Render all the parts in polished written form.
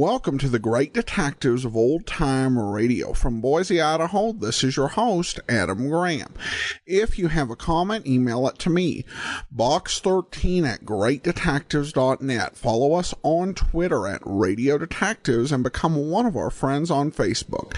Welcome to the Great Detectives of Old Time Radio. From Boise, Idaho, this is your host, Adam Graham. If you have a comment, email it to me, box13@greatdetectives.net. Follow us on Twitter at Radio Detectives and become one of our friends on Facebook,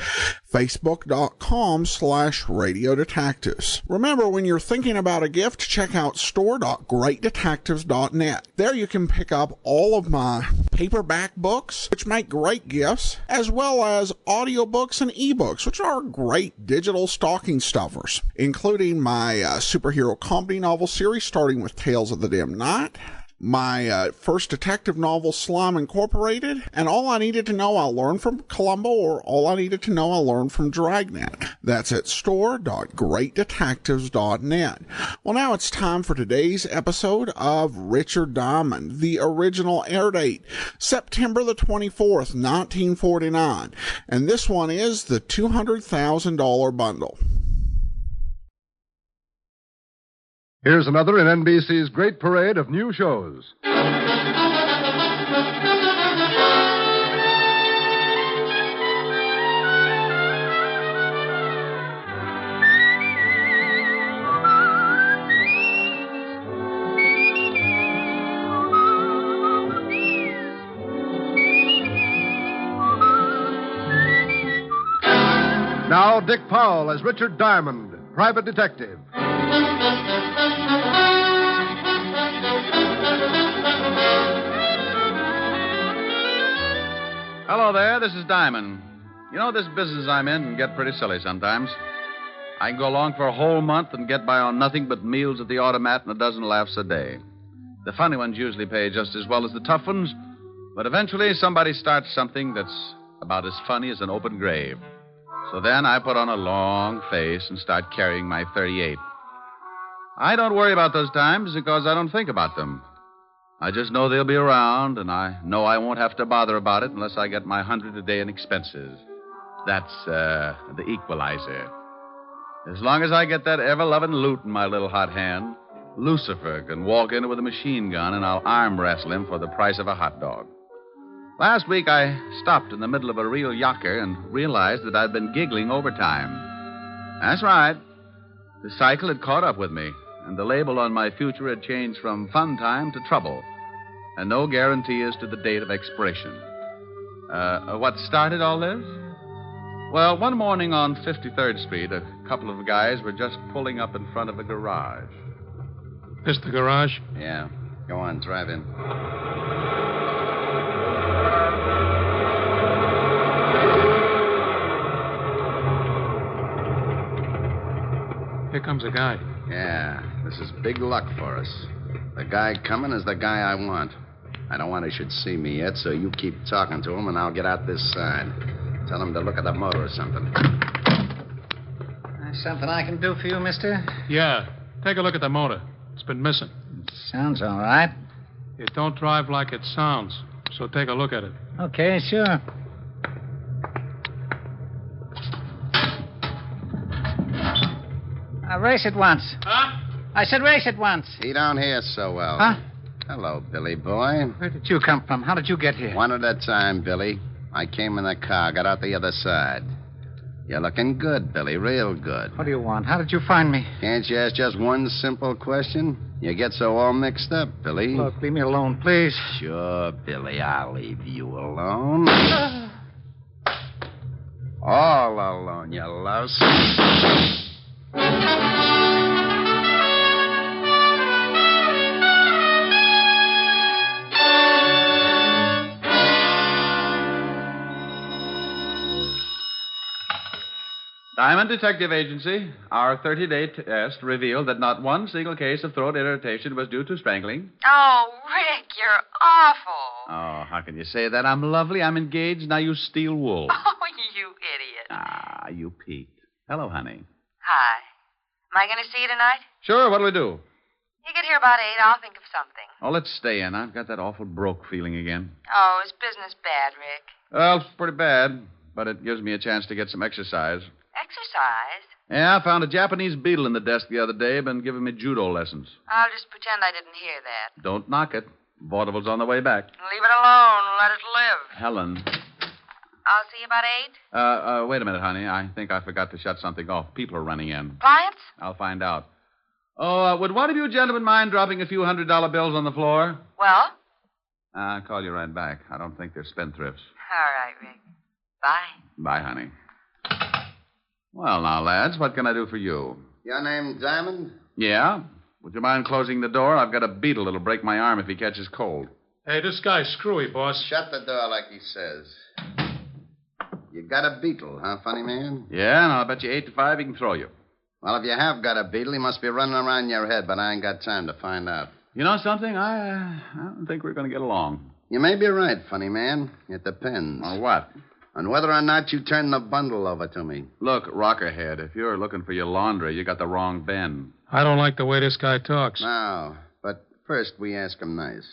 facebook.com/Radio Detectives. Remember, when you're thinking about a gift, check out store.greatdetectives.net. There you can pick up all of my paperback books, which make great gifts, as well as audiobooks and ebooks, which are great digital stocking stuffers, including my superhero comedy novel series, starting with Tales of the Dim Night, my first detective novel, Slime Incorporated, and All I Needed to Know I Learned from Columbo, or All I Needed to Know I Learned from Dragnet. That's at store.greatdetectives.net. Well, now it's time for today's episode of Richard Diamond. The original air date, September the 24th, 1949. And this one is the $200,000 bundle. Here's another in NBC's great parade of new shows. Now, Dick Powell as Richard Diamond, private detective. Hello there, this is Diamond. You know, this business I'm in can get pretty silly sometimes. I can go along for a whole month and get by on nothing but meals at the automat and a dozen laughs a day. The funny ones usually pay just as well as the tough ones, but eventually somebody starts something that's about as funny as an open grave. So then I put on a long face and start carrying my .38. I don't worry about those times because I don't think about them. I just know they'll be around, and I know I won't have to bother about it unless I get my 100 a day in expenses. That's the equalizer. As long as I get that ever-loving loot in my little hot hand, Lucifer can walk in with a machine gun, and I'll arm wrestle him for the price of a hot dog. Last week, I stopped in the middle of a real yocker and realized that I'd been giggling overtime. That's right. The cycle had caught up with me, and the label on my future had changed from fun time to trouble, and no guarantee as to the date of expiration. What started all this? Well, one morning on 53rd Street, a couple of guys were just pulling up in front of a garage. This the garage? Yeah. Go on, drive in. Here comes a guy. Yeah, this is big luck for us. The guy coming is the guy I want. I don't want he should see me yet, so you keep talking to him, and I'll get out this side. Tell him to look at the motor or something. Something I can do for you, mister? Yeah, take a look at the motor. It's been missing. Sounds all right. It don't drive like it sounds, so take a look at it. Okay, sure. Race it once. Huh? I said race it once. He don't hear so well. Huh? Hello, Billy boy. Where did you come from? How did you get here? One at a time, Billy. I came in the car, got out the other side. You're looking good, Billy, real good. What do you want? How did you find me? Can't you ask just one simple question? You get so all mixed up, Billy. Look, leave me alone, please. Sure, Billy, I'll leave you alone. All alone, you louse. Diamond Detective Agency, our 30-day test revealed that not one single case of throat irritation was due to strangling. Oh, Rick, you're awful. Oh, how can you say that? I'm lovely, I'm engaged, now you steal wool. Oh, you idiot. Ah, you peaked. Hello, honey. Hi. Am I going to see you tonight? Sure, what'll we do? You get here about 8, I'll think of something. Oh, let's stay in. I've got that awful broke feeling again. Oh, is business bad, Rick? Well, it's pretty bad, but it gives me a chance to get some exercise. Exercise? Yeah, I found a Japanese beetle in the desk the other day, been giving me judo lessons. I'll just pretend I didn't hear that. Don't knock it. Vaudeville's on the way back. Leave it alone. Let it live. Helen. I'll see you about 8. Wait a minute, honey. I think I forgot to shut something off. People are running in. Clients? I'll find out. Oh, would one of you gentlemen mind dropping a few $100 bills on the floor? Well? I'll call you right back. I don't think they're spendthrifts. All right, Rick. Bye. Bye, honey. Well, now, lads, what can I do for you? Your name Diamond? Yeah? Would you mind closing the door? I've got a beetle that'll break my arm if he catches cold. Hey, this guy's screwy, boss. Shut the door like he says. You got a beetle, huh, funny man? Yeah, and I'll bet you 8 to 5 he can throw you. Well, if you have got a beetle, he must be running around your head, but I ain't got time to find out. You know something? I don't think we're going to get along. You may be right, funny man. It depends. On what? On whether or not you turn the bundle over to me. Look, Rockerhead, if you're looking for your laundry, you got the wrong Ben. I don't like the way this guy talks. Now, but first we ask him nice.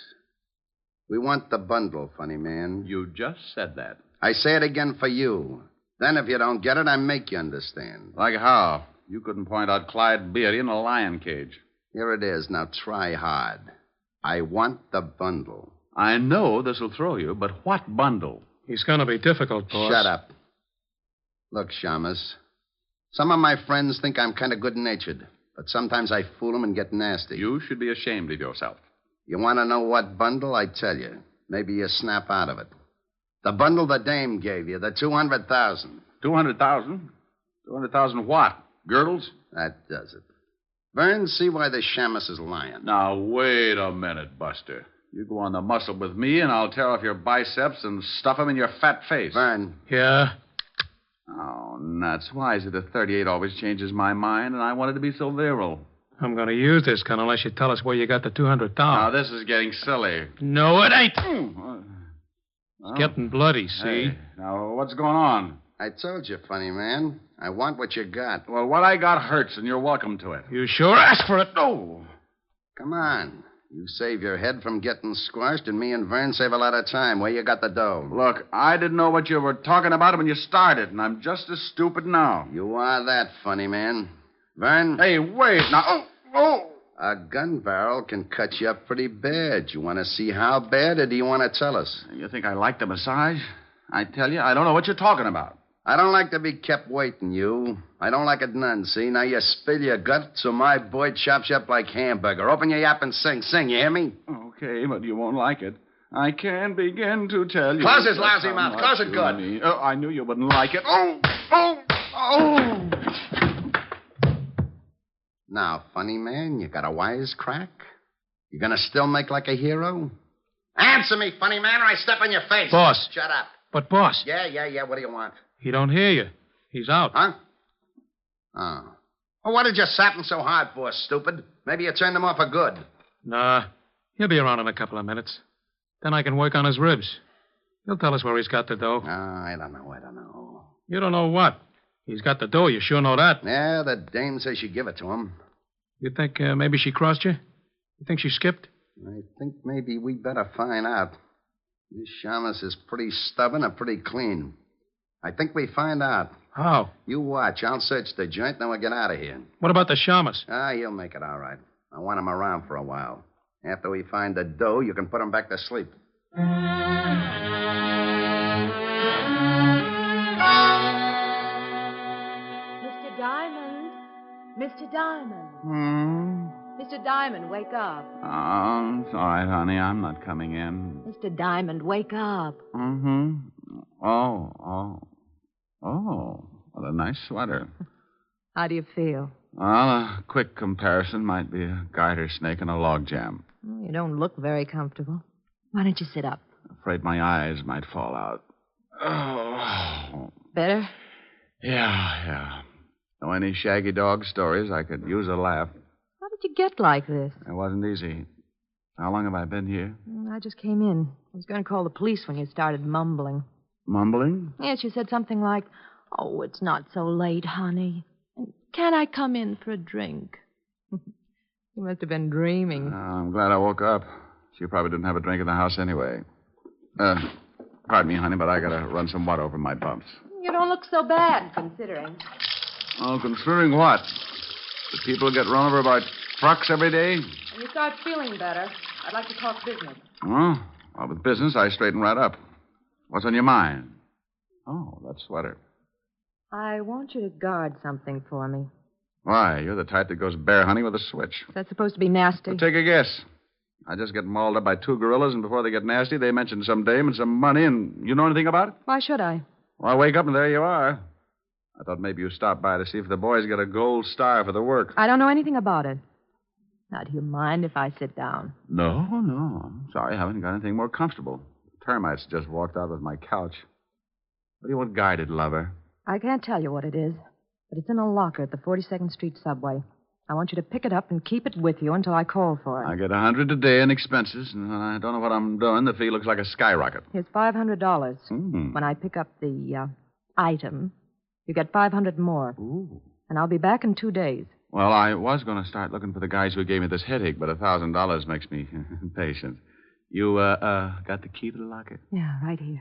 We want the bundle, funny man. You just said that. I say it again for you. Then if you don't get it, I make you understand. Like how? You couldn't point out Clyde Beatty in a lion cage. Here it is. Now try hard. I want the bundle. I know this'll throw you, but what bundle? He's going to be difficult, boss. Shut up. Look, Shamus, some of my friends think I'm kind of good-natured, but sometimes I fool them and get nasty. You should be ashamed of yourself. You want to know what bundle? I tell you. Maybe you snap out of it. The bundle the dame gave you, the 200,000. 200,000? 200,000 what? Girdles? That does it. Vern, see why the Shamus is lying. Now, wait a minute, Buster. You go on the muscle with me, and I'll tear off your biceps and stuff them in your fat face. Vern. Yeah? Oh, nuts. Why is it a 38 always changes my mind, and I wanted to be so virile? I'm going to use this gun unless you tell us where you got the 200,000. Now, this is getting silly. No, it ain't. Well, It's getting bloody, see? Hey, now, what's going on? I told you, funny man. I want what you got. Well, what I got hurts, and you're welcome to it. You sure asked for it. No. Come on. You save your head from getting squashed, and me and Vern save a lot of time. Where you got the dough? Look, I didn't know what you were talking about when you started, and I'm just as stupid now. You are that, funny man. Vern? Hey, wait. Now, A gun barrel can cut you up pretty bad. You want to see how bad, or do you want to tell us? You think I like the massage? I tell you, I don't know what you're talking about. I don't like to be kept waiting, you. I don't like it none, see? Now you spill your guts, so my boy chops you up like hamburger. Open your yap and sing. Sing, you hear me? Okay, but you won't like it. I can't begin to tell you. Close his lousy mouth. Close it good. Oh, I knew you wouldn't like it. Oh! Now, funny man, you got a wisecrack? You gonna still make like a hero? Answer me, funny man, or I step on your face. Boss. Shut up. But, boss, Yeah, what do you want? he don't hear you. He's out. Huh? Oh. Well, what did you sap him so hard for, stupid? Maybe you turned him off for good. Nah, he'll be around in a couple of minutes. Then I can work on his ribs. He'll tell us where he's got the dough. Oh, I don't know. You don't know what? He's got the dough, you sure know that. Yeah, the dame says she give it to him. You think maybe she crossed you? You think she skipped? I think maybe we better find out. This Shamus is pretty stubborn or pretty clean. I think we find out. How? You watch. I'll search the joint, then we'll get out of here. What about the Shamus? He'll make it all right. I want him around for a while. After we find the dough, you can put him back to sleep. Mr. Diamond. Mr. Diamond. Mr. Diamond, wake up. Oh, it's all right, honey. I'm not coming in. Mr. Diamond, wake up. Mm-hmm. Oh, what a nice sweater. How do you feel? Well, a quick comparison might be a garter snake and a log jam. You don't look very comfortable. Why don't you sit up? Afraid my eyes might fall out. Oh. Better? Yeah. Know any shaggy dog stories? I could use a laugh. How did you get like this? It wasn't easy. How long have I been here? I just came in. I was going to call the police when you started mumbling. Mumbling? Yes, you said something like, "Oh, it's not so late, honey. Can I come in for a drink?" You must have been dreaming. I'm glad I woke up. She probably didn't have a drink in the house anyway. Pardon me, honey, but I gotta run some water over my bumps. You don't look so bad, considering. Oh, considering what? Do people get run over by trucks every day? When you start feeling better. I'd like to talk business. Well, with business, I straighten right up. What's on your mind? Oh, that sweater. I want you to guard something for me. Why? You're the type that goes bear hunting with a switch. Is that supposed to be nasty? Well, take a guess. I just get mauled up by two gorillas, and before they get nasty, they mention some dame and some money, and you know anything about it? Why should I? Well, I wake up, and there you are. I thought maybe you stopped by to see if the boys get a gold star for the work. I don't know anything about it. Now, do you mind if I sit down? No. I'm sorry, I haven't got anything more comfortable. Termites just walked out with my couch. What do you want guided, lover? I can't tell you what it is, but it's in a locker at the 42nd Street subway. I want you to pick it up and keep it with you until I call for it. I get $100 a day in expenses, and I don't know what I'm doing. The fee looks like a skyrocket. Here's $500. When I pick up the item, you get $500 more. Ooh. And I'll be back in 2 days. Well, I was going to start looking for the guys who gave me this headache, but $1,000 makes me impatient. You, got the key to the locker? Yeah, right here.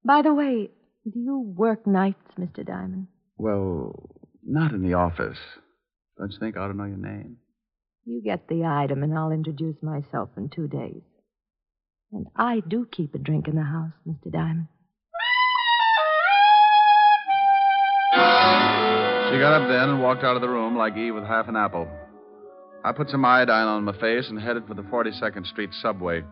By the way, do you work nights, Mr. Diamond? Well, not in the office. Don't you think I ought to know your name? You get the item, and I'll introduce myself in 2 days. And I do keep a drink in the house, Mr. Diamond. She got up then and walked out of the room like Eve with half an apple. I put some iodine on my face and headed for the 42nd Street subway.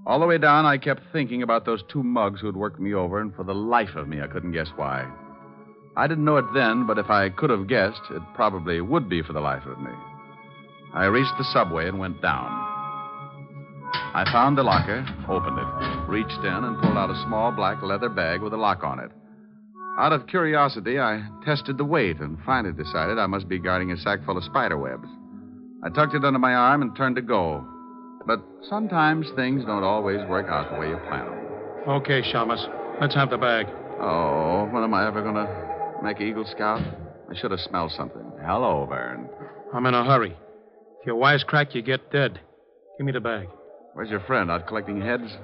All the way down, I kept thinking about those two mugs who had worked me over, and for the life of me, I couldn't guess why. I didn't know it then, but if I could have guessed, it probably would be for the life of me. I reached the subway and went down. I found the locker, opened it, reached in, and pulled out a small black leather bag with a lock on it. Out of curiosity, I tested the weight and finally decided I must be guarding a sack full of spider webs. I tucked it under my arm and turned to go. But sometimes things don't always work out the way you plan them. Okay, Shamus. Let's have the bag. Oh, when am I ever going to make Eagle Scout? I should have smelled something. Hello, Vern. I'm in a hurry. If you wisecrack, you get dead. Give me the bag. Where's your friend? Out collecting heads?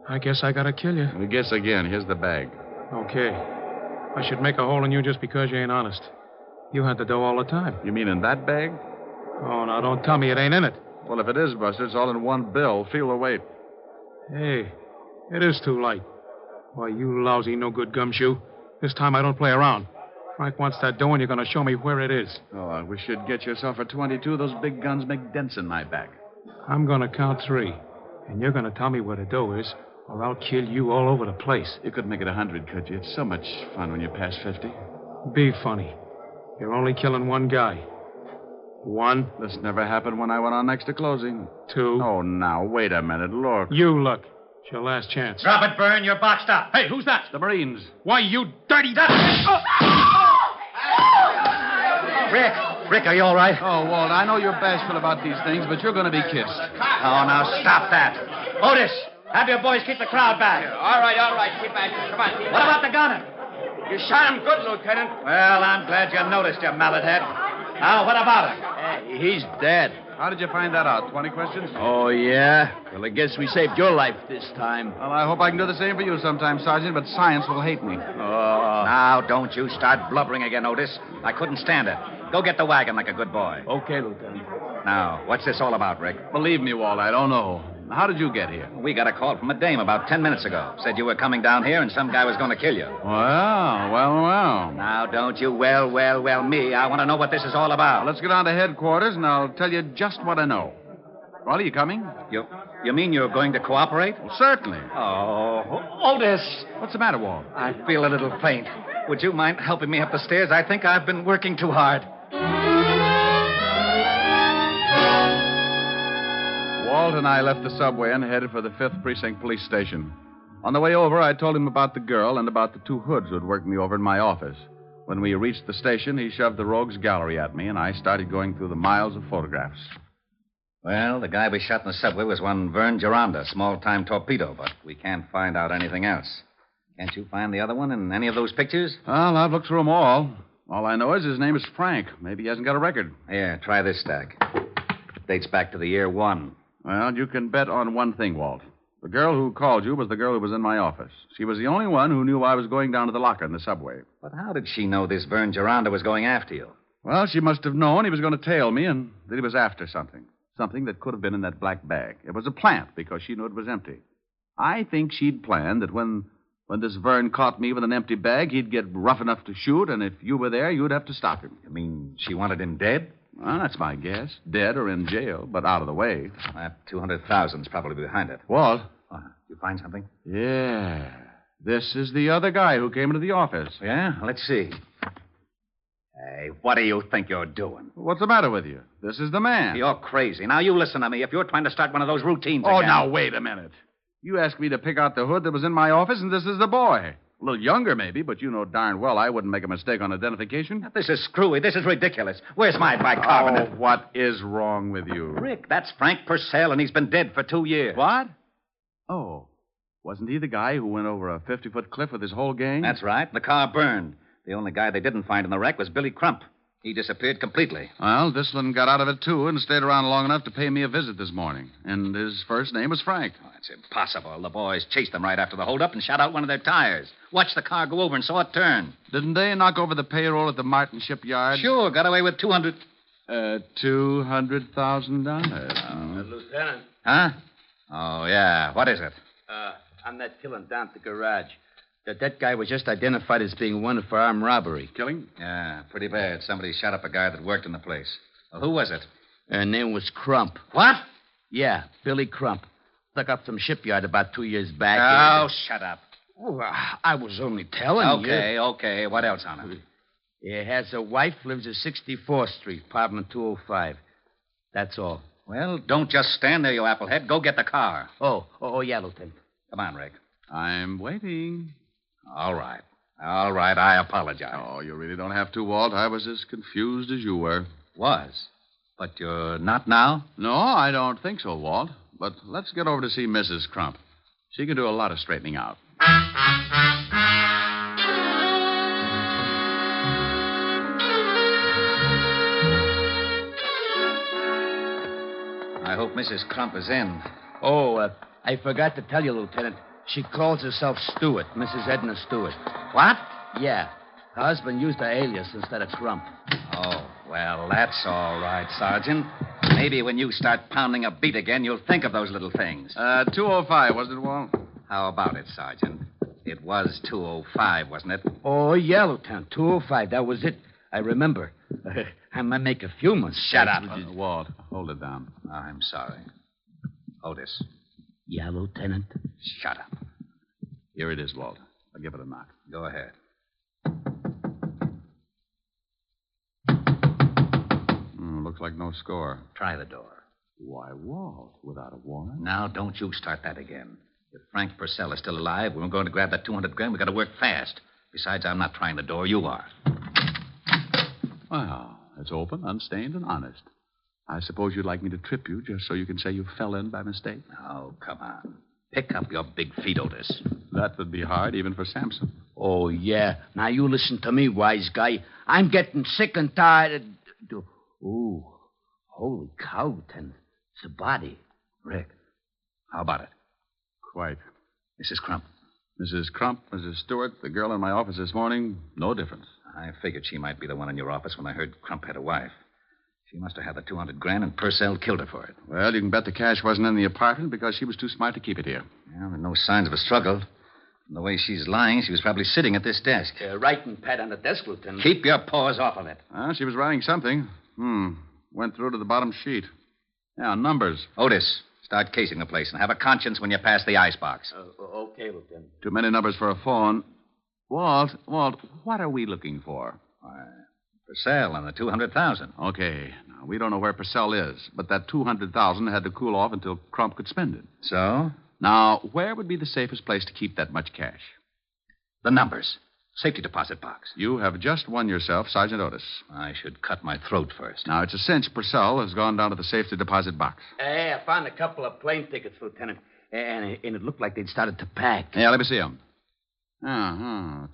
I guess I gotta kill you. Well, guess again. Here's the bag. Okay. I should make a hole in you just because you ain't honest. You had the dough all the time. You mean in that bag? Oh, now don't tell me it ain't in it. Well, if it is, Buster, it's all in one bill. Feel the weight. Hey, it is too late. Why, you lousy, no-good gumshoe. This time I don't play around. Frank wants that dough, and you're going to show me where it is. Oh, I wish you'd get yourself a 22. Those big guns make dents in my back. I'm going to count 3, and you're going to tell me where the dough is, or I'll kill you all over the place. You could make it 100, could you? It's so much fun when you pass 50. Be funny. You're only killing one guy. 1. This never happened when I went on next to closing. 2. Oh, now, wait a minute. Look. You look. It's your last chance. Drop it, Vern. You're boxed up. Hey, who's that? The Marines. Why, you dirty... Rick, are you all right? Oh, Walt, I know you're bashful about these things, but you're going to be kissed. Oh, now stop that. Otis, have your boys keep the crowd back. All right. Keep back. Come on. What about the gunner? You shot him good, Lieutenant. Well, I'm glad you noticed, you mallet head. Now, what about him? He's dead. How did you find that out? 20 questions? Oh, yeah? Well, I guess we saved your life this time. Well, I hope I can do the same for you sometime, Sergeant, but science will hate me. Oh. Now, don't you start blubbering again, Otis. I couldn't stand it. Go get the wagon like a good boy. Okay, Lieutenant. Now, what's this all about, Rick? Believe me, Walt, I don't know. How did you get here? We got a call from a dame about 10 minutes ago. Said you were coming down here and some guy was going to kill you. Well. Now, don't you well me. I want to know what this is all about. Let's get on to headquarters, and I'll tell you just what I know. Well, are you coming? You mean you're going to cooperate? Well, certainly. Oh, Otis. What's the matter, Walt? I feel a little faint. Would you mind helping me up the stairs? I think I've been working too hard. Walt and I left the subway and headed for the 5th Precinct Police Station. On the way over, I told him about the girl and about the two hoods who had worked me over in my office. When we reached the station, he shoved the rogues gallery at me, and I started going through the miles of photographs. Well, the guy we shot in the subway was one Vern Geronda, small-time torpedo, but we can't find out anything else. Can't you find the other one in any of those pictures? Well, I've looked through them all. All I know is his name is Frank. Maybe he hasn't got a record. Here, try this stack. Dates back to the year 1. Well, you can bet on one thing, Walt. The girl who called you was the girl who was in my office. She was the only one who knew I was going down to the locker in the subway. But how did she know this Vern Geronda was going after you? Well, she must have known he was going to tail me and that he was after something. something that could have been in that black bag. It was a plant because she knew it was empty. I think she'd planned that when this Vern caught me with an empty bag, he'd get rough enough to shoot, and if you were there, you'd have to stop him. You mean she wanted him dead? Well, that's my guess. Dead or in jail, but out of the way. That 200,000's probably behind it. Walt? You find something? Yeah. This is the other guy who came into the office. Yeah? Let's see. Hey, what do you think you're doing? What's the matter with you? This is the man. You're crazy. Now, you listen to me. If you're trying to start one of those routines Oh, again... now, wait a minute. You asked me to pick out the hood that was in my office, and this is the boy. A little younger, maybe, but you know darn well I wouldn't make a mistake on identification. This is screwy. This is ridiculous. Where's my bicarbonate? Oh, what is wrong with you? Rick, that's Frank Purcell, and he's been dead for 2 years. What? Oh, wasn't he the guy who went over a 50-foot cliff with his whole gang? That's right. The car burned. The only guy they didn't find in the wreck was Billy Crump. He disappeared completely. Well, this one got out of it, too, and stayed around long enough to pay me a visit this morning. And his first name was Frank. Oh, that's impossible. The boys chased them right after the holdup and shot out one of their tires. Watched the car go over and saw it turn. Didn't they knock over the payroll at the Martin shipyard? Sure, got away with $200,000. Lieutenant. Huh? Oh, yeah. What is it? I'm that killing down at the garage. That guy was just identified as being wanted for armed robbery. Killing? Yeah, pretty bad. Somebody shot up a guy that worked in the place. Well, who was it? Her name was Crump. What? Yeah, Billy Crump. Stuck up some shipyard about 2 years back. Oh, shut up. Oh, I was only telling you. Okay. What else on it? He has a wife, lives at 64th Street, apartment 205. That's all. Well, don't just stand there, you applehead. Go get the car. Oh, yeah, Lieutenant. Come on, Rick. I'm waiting. All right. I apologize. Oh, you really don't have to, Walt. I was as confused as you were. Was? But you're not now? No, I don't think so, Walt. But let's get over to see Mrs. Crump. She can do a lot of straightening out. I hope Mrs. Crump is in. Oh, I forgot to tell you, Lieutenant. She calls herself Stewart, Mrs. Edna Stewart. What? Yeah. Her husband used her alias instead of Crump. Oh, well, that's all right, Sergeant. Maybe when you start pounding a beat again, you'll think of those little things. 205, wasn't it, Walt? How about it, Sergeant? It was 205, wasn't it? Oh, yeah, Lieutenant. 205, that was it. I remember. I might make a few mistakes. Shut up. Walt, hold it down. I'm sorry. Otis. Yeah, Lieutenant? Shut up. Here it is, Walt. I'll give it a knock. Go ahead. Looks like no score. Try the door. Why, Walt, without a warrant? Now, don't you start that again. If Frank Purcell is still alive, we're going to grab that 200 grand. We've got to work fast. Besides, I'm not trying the door. You are. Well, it's open, unstained, and honest. I suppose you'd like me to trip you just so you can say you fell in by mistake? Oh, come on. Pick up your big feet, Otis. That would be hard, even for Samson. Oh, yeah. Now, you listen to me, wise guy. I'm getting sick and tired of... Ooh, holy cow, Lieutenant. It's a body. Rick, how about it? Quite. Mrs. Crump. Mrs. Crump, Mrs. Stewart, the girl in my office this morning, no difference. I figured she might be the one in your office when I heard Crump had a wife. She must have had the 200 grand, and Purcell killed her for it. Well, you can bet the cash wasn't in the apartment because she was too smart to keep it here. Well, there are no signs of a struggle. From the way she's lying, she was probably sitting at this desk. Writing pad on the desk, Lieutenant. Keep your paws off of it. She was writing something. Went through to the bottom sheet. Yeah, numbers. Otis, start casing the place and have a conscience when you pass the icebox. Okay, Lieutenant. Too many numbers for a phone. Walt, what are we looking for? Purcell and the 200,000. Okay. Now, we don't know where Purcell is, but that 200,000 had to cool off until Crump could spend it. So? Now, where would be the safest place to keep that much cash? The numbers. Safety deposit box. You have just won yourself, Sergeant Otis. I should cut my throat first. Now, it's a cinch Purcell has gone down to the safety deposit box. Hey, I found a couple of plane tickets, Lieutenant. And it looked like they'd started to pack. Yeah, let me see them.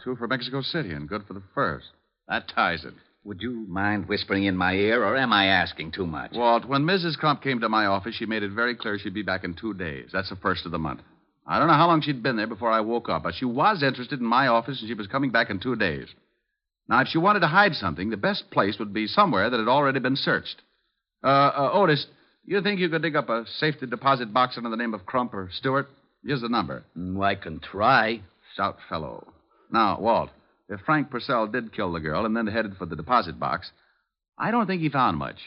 2 for Mexico City and good for the first. That ties it. Would you mind whispering in my ear, or am I asking too much? Walt, when Mrs. Crump came to my office, she made it very clear she'd be back in 2 days. That's the first of the month. I don't know how long she'd been there before I woke up, but she was interested in my office, and she was coming back in 2 days. Now, if she wanted to hide something, the best place would be somewhere that had already been searched. Otis, You think you could dig up a safety deposit box under the name of Crump or Stewart? Here's the number. I can try. Stout fellow. Now, Walt, if Frank Purcell did kill the girl and then headed for the deposit box, I don't think he found much.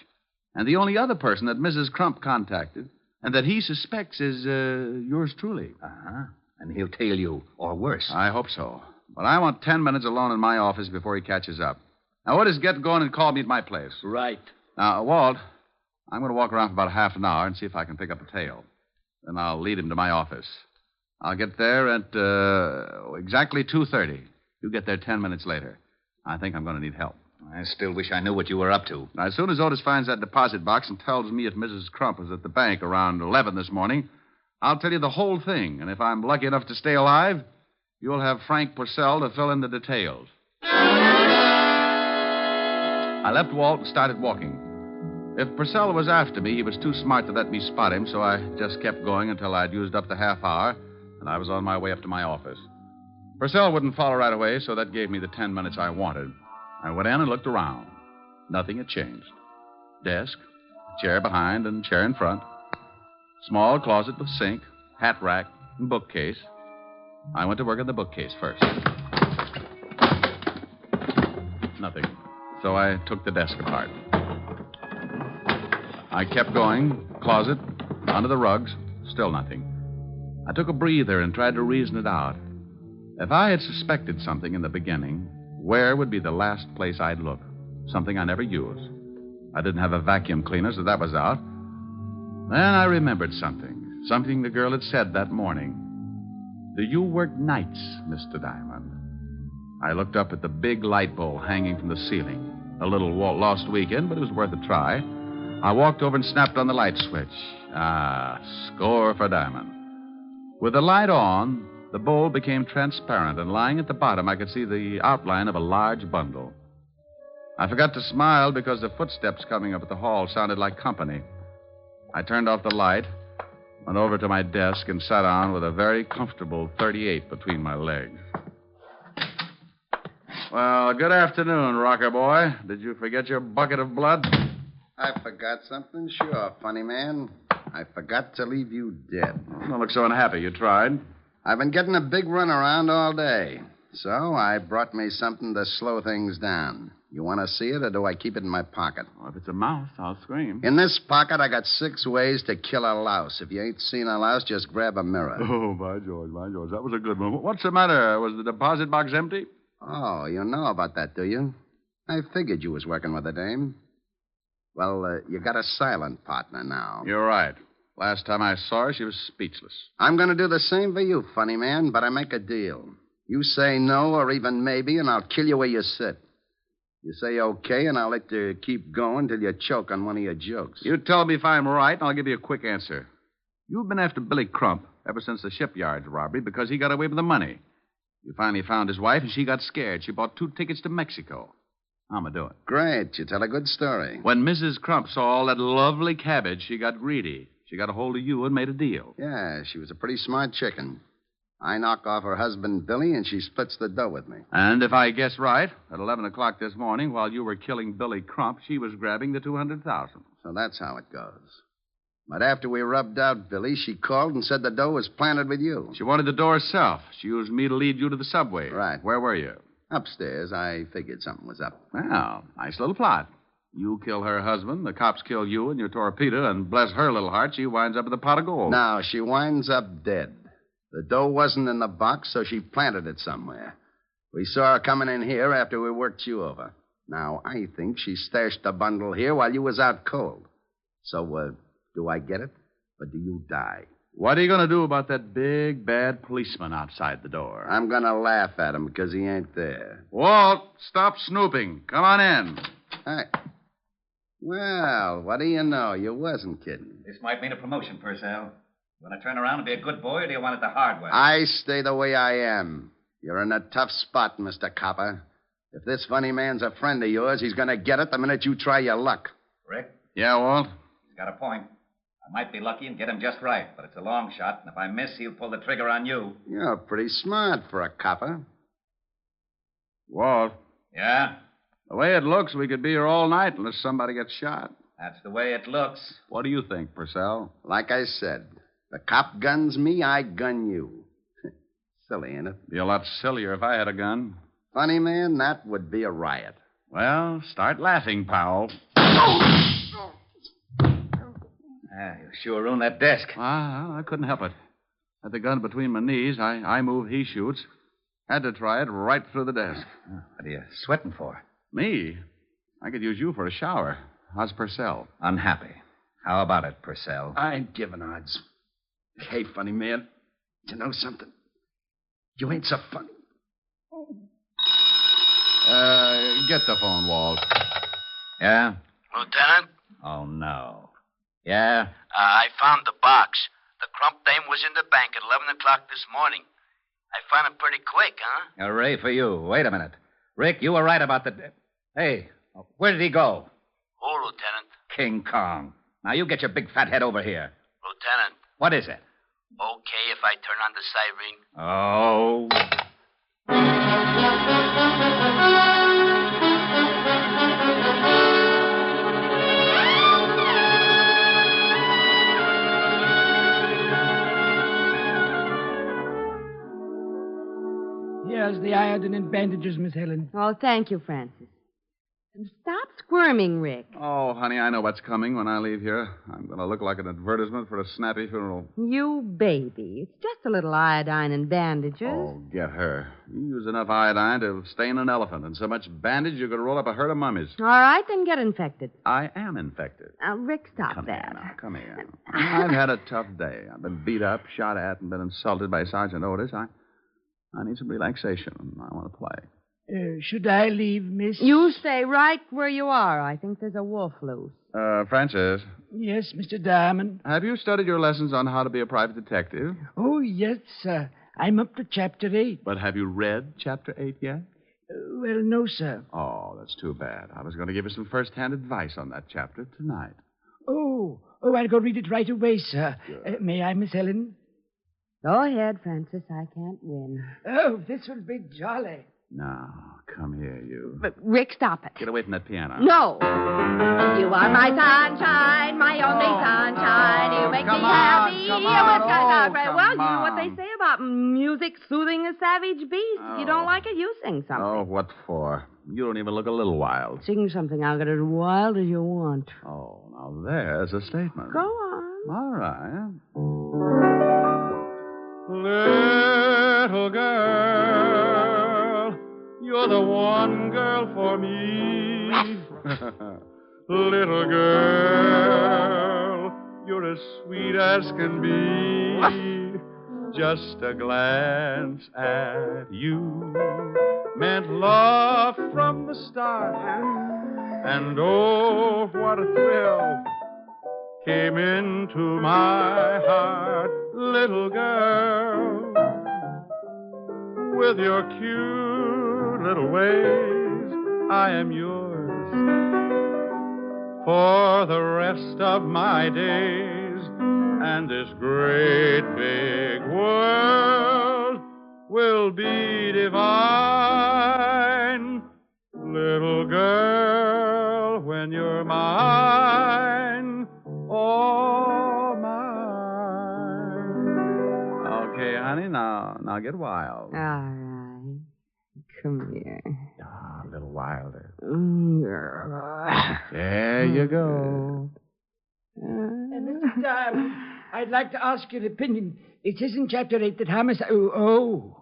And the only other person that Mrs. Crump contacted and that he suspects is yours truly. Uh-huh. And he'll tail you, or worse. I hope so. But I want 10 minutes alone in my office before he catches up. Now, what is get going and call me at my place? Right. Now, Walt, I'm going to walk around for about half an hour and see if I can pick up a tail. Then I'll lead him to my office. I'll get there at exactly 2:30. You get there 10 minutes later. I think I'm going to need help. I still wish I knew what you were up to. Now, as soon as Otis finds that deposit box and tells me if Mrs. Crump was at the bank around 11 this morning, I'll tell you the whole thing. And if I'm lucky enough to stay alive, you'll have Frank Purcell to fill in the details. I left Walt and started walking. If Purcell was after me, he was too smart to let me spot him, so I just kept going until I'd used up the half hour, and I was on my way up to my office. Purcell wouldn't follow right away, so that gave me the 10 minutes I wanted. I went in and looked around. Nothing had changed. Desk, chair behind and chair in front. Small closet with sink, hat rack, and bookcase. I went to work on the bookcase first. Nothing. So I took the desk apart. I kept going. Closet, under the rugs, still nothing. I took a breather and tried to reason it out. If I had suspected something in the beginning, where would be the last place I'd look? Something I never used. I didn't have a vacuum cleaner, so that was out. Then I remembered something. Something the girl had said that morning. Do you work nights, Mr. Diamond? I looked up at the big light bowl hanging from the ceiling. A little lost weekend, but it was worth a try. I walked over and snapped on the light switch. Score for Diamond. With the light on, the bowl became transparent, and lying at the bottom, I could see the outline of a large bundle. I forgot to smile because the footsteps coming up at the hall sounded like company. I turned off the light, went over to my desk, and sat down with a very comfortable 38 between my legs. Well, good afternoon, rocker boy. Did you forget your bucket of blood? I forgot something? Sure, funny man. I forgot to leave you dead. Don't look so unhappy. You tried. I've been getting a big run around all day. So I brought me something to slow things down. You want to see it, or do I keep it in my pocket? Well, if it's a mouse, I'll scream. In this pocket, I got 6 ways to kill a louse. If you ain't seen a louse, just grab a mirror. Oh, by George. That was a good one. What's the matter? Was the deposit box empty? Oh, you know about that, do you? I figured you was working with a dame. Well, you got a silent partner now. You're right. Last time I saw her, she was speechless. I'm going to do the same for you, funny man, but I make a deal. You say no or even maybe, and I'll kill you where you sit. You say okay, and I'll let you keep going till you choke on one of your jokes. You tell me if I'm right, and I'll give you a quick answer. You've been after Billy Crump ever since the shipyard robbery because he got away with the money. You finally found his wife, and she got scared. She bought 2 tickets to Mexico. How'm I doing? Great. You tell a good story. When Mrs. Crump saw all that lovely cabbage, she got greedy. She got a hold of you and made a deal. Yeah, she was a pretty smart chicken. I knock off her husband, Billy, and she splits the dough with me. And if I guess right, at 11 o'clock this morning, while you were killing Billy Crump, she was grabbing the $200,000. So that's how it goes. But after we rubbed out Billy, she called and said the dough was planted with you. She wanted the dough herself. She used me to lead you to the subway. Right. Where were you? Upstairs. I figured something was up. Well, nice little plot. You kill her husband, the cops kill you and your torpedo, and bless her little heart, she winds up with a pot of gold. No, she winds up dead. The dough wasn't in the box, so she planted it somewhere. We saw her coming in here after we worked you over. Now, I think she stashed the bundle here while you was out cold. So, do I get it, or do you die? What are you going to do about that big, bad policeman outside the door? I'm going to laugh at him because he ain't there. Walt, stop snooping. Come on in. Hey. Well, what do you know? You wasn't kidding. This might mean a promotion, Purcell. You want to turn around and be a good boy, or do you want it the hard way? I stay the way I am. You're in a tough spot, Mr. Copper. If this funny man's a friend of yours, he's going to get it the minute you try your luck. Rick? Yeah, Walt? He's got a point. I might be lucky and get him just right, but it's a long shot, and if I miss, he'll pull the trigger on you. You're pretty smart for a copper. Walt? Yeah? The way it looks, we could be here all night unless somebody gets shot. That's the way it looks. What do you think, Purcell? Like I said, the cop guns me, I gun you. Silly, ain't it? Be a lot sillier if I had a gun. Funny, man, that would be a riot. Well, start laughing, pal. You sure ruined that desk. I couldn't help it. Had the gun between my knees. I move, he shoots. Had to try it right through the desk. What are you sweating for? Me? I could use you for a shower. How's Purcell? Unhappy. How about it, Purcell? I ain't giving odds. Hey, funny man, you know something? You ain't so funny. Get the phone, Walt. Yeah? Lieutenant? Oh, no. Yeah? I found the box. The crump dame was in the bank at 11 o'clock this morning. I found it pretty quick, huh? Hooray for you. Wait a minute. Rick, you were right about the... Hey, where did he go? Who, Lieutenant? King Kong. Now, you get your big fat head over here. Lieutenant. What is it? Okay if I turn on the siren? Oh. Here's the iodine and bandages, Miss Helen. Oh, thank you, Francis. And stop squirming, Rick. Oh, honey, I know what's coming when I leave here. I'm going to look like an advertisement for a snappy funeral. You baby. It's just a little iodine and bandages. Oh, get her. You use enough iodine to stain an elephant, and so much bandage you could roll up a herd of mummies. All right, then get infected. I am infected. Rick, stop Come that. Here now. Come here. I've had a tough day. I've been beat up, shot at, and been insulted by Sergeant Otis. I need some relaxation. I want to play. Should I leave, miss? You stay right where you are. I think there's a wolf loose. Francis. Yes, Mr. Diamond. Have you studied your lessons on how to be a private detective? Oh, yes, sir. I'm up to Chapter 8. But have you read Chapter 8 yet? Well, no, sir. Oh, that's too bad. I was going to give you some first-hand advice on that chapter tonight. Oh, I'll go read it right away, sir. May I, Miss Helen? Go ahead, Francis. I can't win. Oh, this will be jolly. Now, come here, you. But, Rick, stop it. Get away from that piano. No. You are my sunshine, my only sunshine. You make me happy. Well, you know what they say about music soothing a savage beast. If you don't like it, you sing something. Oh, what for? You don't even look a little wild. Sing something. I'll get as wild as you want. Oh, now there's a statement. Go on. All right. Little girl, you're the one girl for me. Little girl, you're as sweet as can be. Just a glance at you meant love from the start. And oh, what a thrill came into my heart. Little girl, with your cute little ways, I am yours for the rest of my days. And this great big world will be divine. Little girl, when you're mine, oh, mine. Okay, honey, now get wild. All right. Come here. A little wilder. Yeah. There you go. Mr. Diamond, I'd like to ask your opinion. It says in Chapter 8 that homicide... Oh.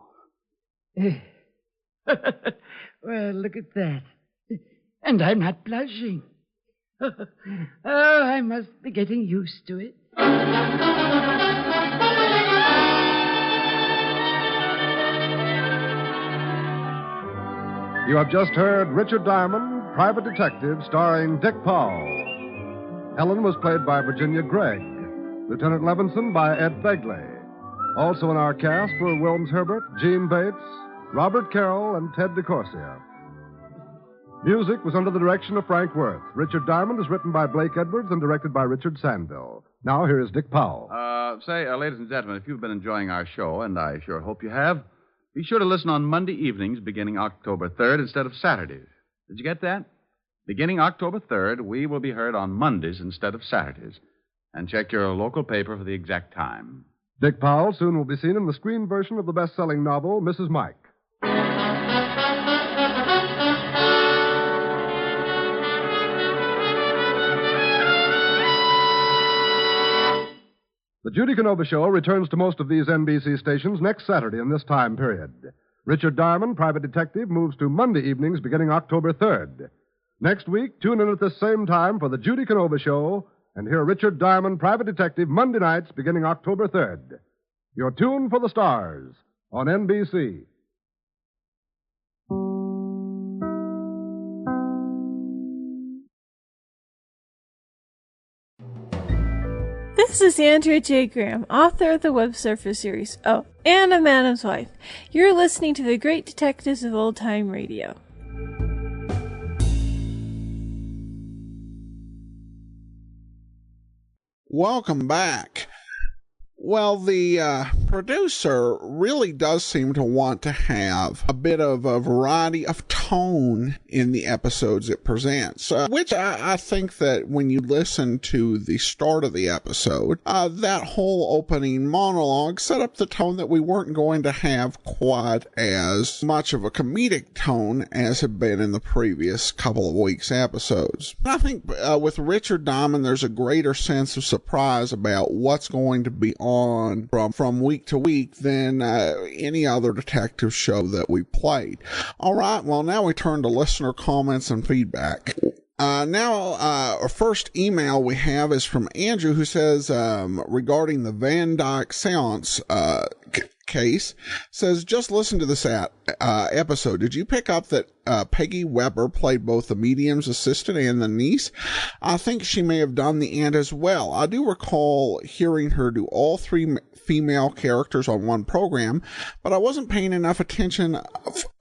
Well, look at that. And I'm not blushing. Oh, I must be getting used to it. You have just heard Richard Diamond, Private Detective, starring Dick Powell. Helen was played by Virginia Gregg. Lieutenant Levinson by Ed Begley. Also in our cast were Wilms Herbert, Gene Bates, Robert Carroll, and Ted DeCorsia. Music was under the direction of Frank Worth. Richard Diamond is written by Blake Edwards and directed by Richard Sandville. Now, here is Dick Powell. Ladies and gentlemen, if you've been enjoying our show, and I sure hope you have, be sure to listen on Monday evenings beginning October 3rd instead of Saturdays. Did you get that? Beginning October 3rd, we will be heard on Mondays instead of Saturdays. And check your local paper for the exact time. Dick Powell soon will be seen in the screen version of the best-selling novel, Mrs. Mike. The Judy Canova Show returns to most of these NBC stations next Saturday in this time period. Richard Diamond, Private Detective, moves to Monday evenings beginning October 3rd. Next week, tune in at this same time for the Judy Canova Show and hear Richard Diamond, Private Detective, Monday nights beginning October 3rd. Your tune for the stars on NBC. This is Andrea J. Graham, author of the Web Surfer series. Oh, and a Madam's Wife. You're listening to the Great Detectives of Old Time Radio. Welcome back. Well, the producer really does seem to want to have a bit of a variety of tone in the episodes it presents, which I think that when you listen to the start of the episode, that whole opening monologue set up the tone that we weren't going to have quite as much of a comedic tone as had been in the previous couple of weeks' episodes. I think with Richard Diamond, there's a greater sense of surprise about what's going to be on from week to week than any other detective show that we played. All right, well, now we turn to listener comments and feedback. Our first email we have is from Andrew, who says, regarding the Van Dyke seance case, says, just listen to this episode. Did you pick up that Peggy Weber played both the medium's assistant and the niece? I think she may have done the aunt as well. I do recall hearing her do all three female characters on one program, but I wasn't paying enough attention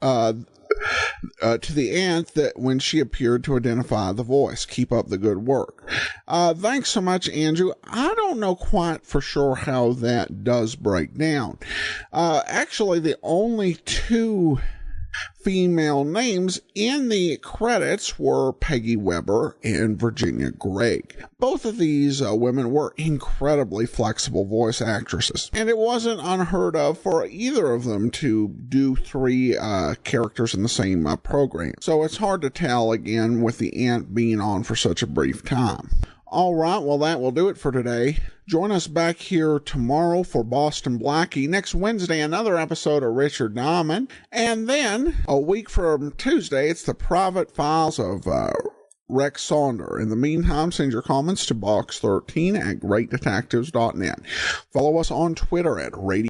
to the aunt that when she appeared to identify the voice. Keep up the good work. Thanks so much, Andrew. I don't know quite for sure how that does break down. Actually, the only two female names in the credits were Peggy Weber and Virginia Gregg. Both of these women were incredibly flexible voice actresses, and it wasn't unheard of for either of them to do three characters in the same program. So it's hard to tell, again, with the aunt being on for such a brief time. All right, well, that will do it for today. Join us back here tomorrow for Boston Blackie. Next Wednesday, another episode of Richard Diamond. And then, a week from Tuesday, it's the Private Files of Rex Saunder. In the meantime, send your comments to box13 at greatdetectives.net. Follow us on Twitter at Radio